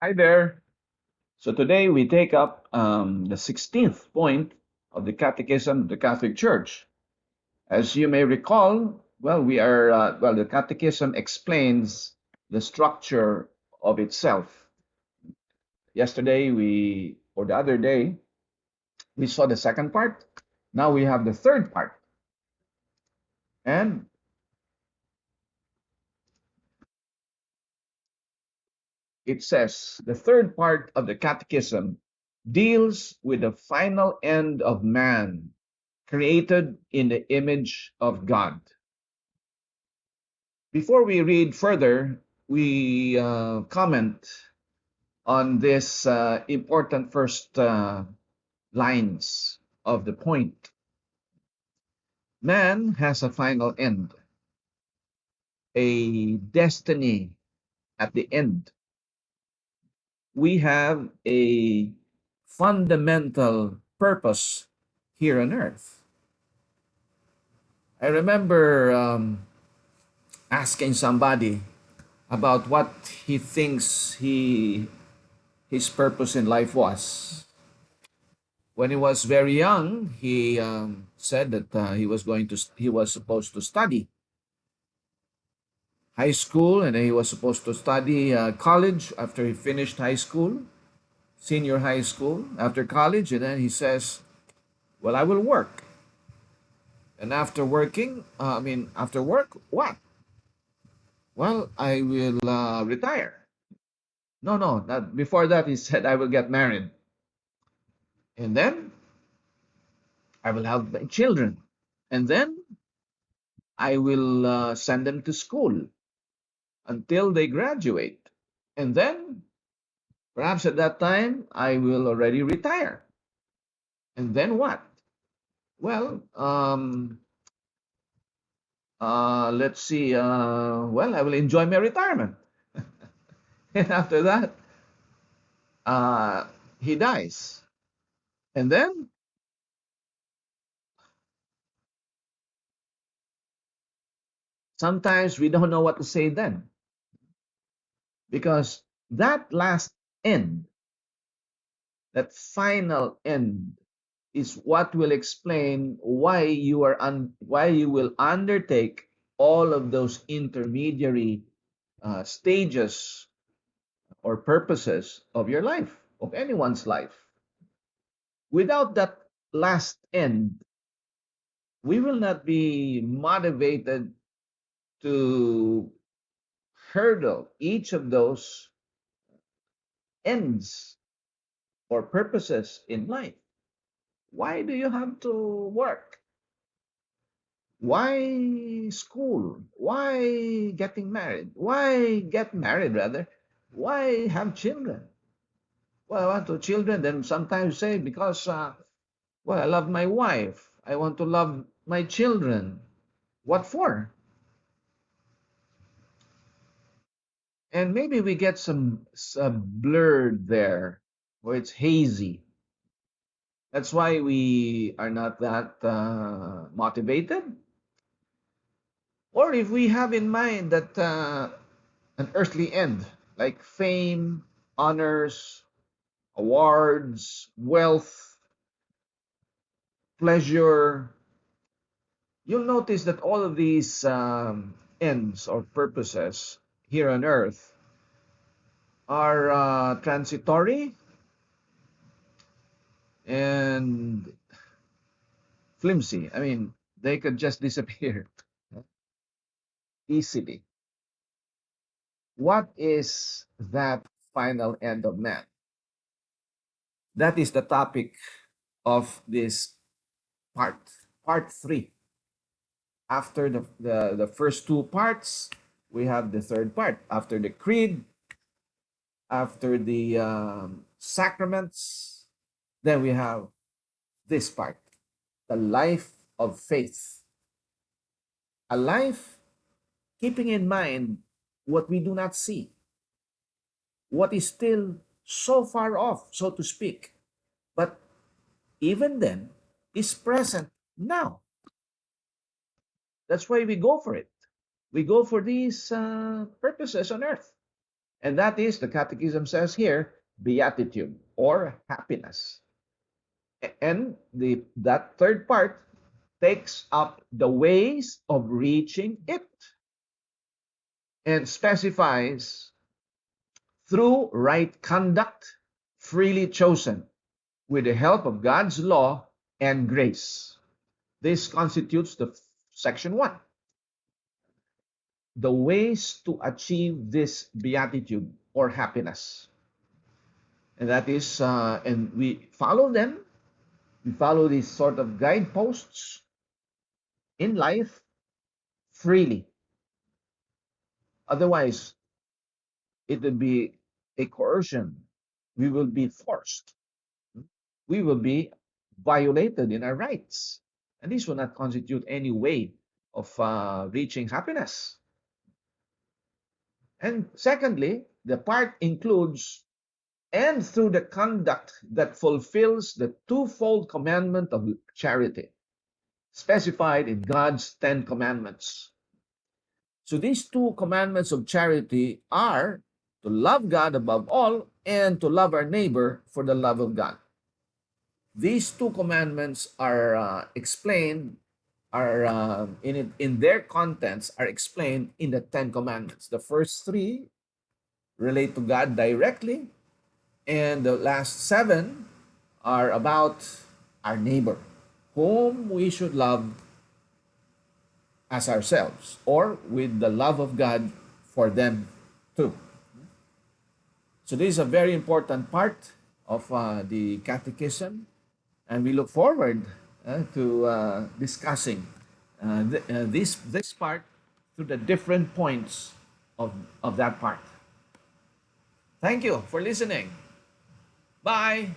Hi there. So today we take up the 16th point of the Catechism of the Catholic Church. As you may recall, the Catechism explains the structure of itself. Or the other day, we saw the second part. Now we have the third part. And it says the third part of the Catechism deals with the final end of man created in the image of God. Before we read further, we comment on this important first lines of the point. Man has a final end, a destiny at the end. We have a fundamental purpose here on earth. I remember asking somebody about what he thinks his purpose in life was. When he was very young, he said that he was supposed to study high school, and then he was supposed to study college after he finished high school, senior high school after college, and then he says, "Well, I will work." And after work, what? Well, I will retire. No, no, not before that. He said, "I will get married, and then I will have my children, and then I will send them to school until they graduate. And then, perhaps at that time, I will already retire. And then what? Well, let's see. I will enjoy my retirement." And after that, uh, he dies. And then, sometimes we don't know what to say then, because that last end, that final end, is what will explain why you will undertake all of those intermediary stages or purposes of your life, of anyone's life. Without that last end, we will not be motivated to hurdle each of those ends or purposes in life. Why do you have to work? Why school? Why getting married? Why get married rather? Why have children? Well, I want to children. Then sometimes say because I love my wife. I want to love my children. What for? And maybe we get some blurred there, or it's hazy. That's why we are not that motivated. Or if we have in mind that an earthly end, like fame, honors, awards, wealth, pleasure, you'll notice that all of these ends or purposes here on earth are transitory and flimsy. I mean, they could just disappear easily. What is that final end of man? That is the topic of this part, part three. After the first two parts, we have the third part. After the creed, after the sacraments, then we have this part, the life of faith. A life keeping in mind what we do not see, what is still so far off, so to speak, but even then is present now. That's why we go for it. We go for these purposes on earth. And that is, the Catechism says here, beatitude or happiness. And that third part takes up the ways of reaching it and specifies through right conduct, freely chosen, with the help of God's law and grace. This constitutes the section 1. The ways to achieve this beatitude or happiness. And that is, and we follow them. We follow these sort of guideposts in life freely. Otherwise, it will be a coercion. We will be forced. We will be violated in our rights. And this will not constitute any way of reaching happiness. And secondly, the part includes, and through the conduct that fulfills the twofold commandment of charity, specified in God's 10 commandments. So these two commandments of charity are to love God above all and to love our neighbor for the love of God. These two commandments are explained, are in their contents are explained in the 10 commandments. The first 3 relate to God directly, and the last 7 are about our neighbor, whom we should love as ourselves, or with the love of God for them too. So this is a very important part of the catechism, and we look forward to discussing this part through the different points of that part. Thank you for listening. Bye.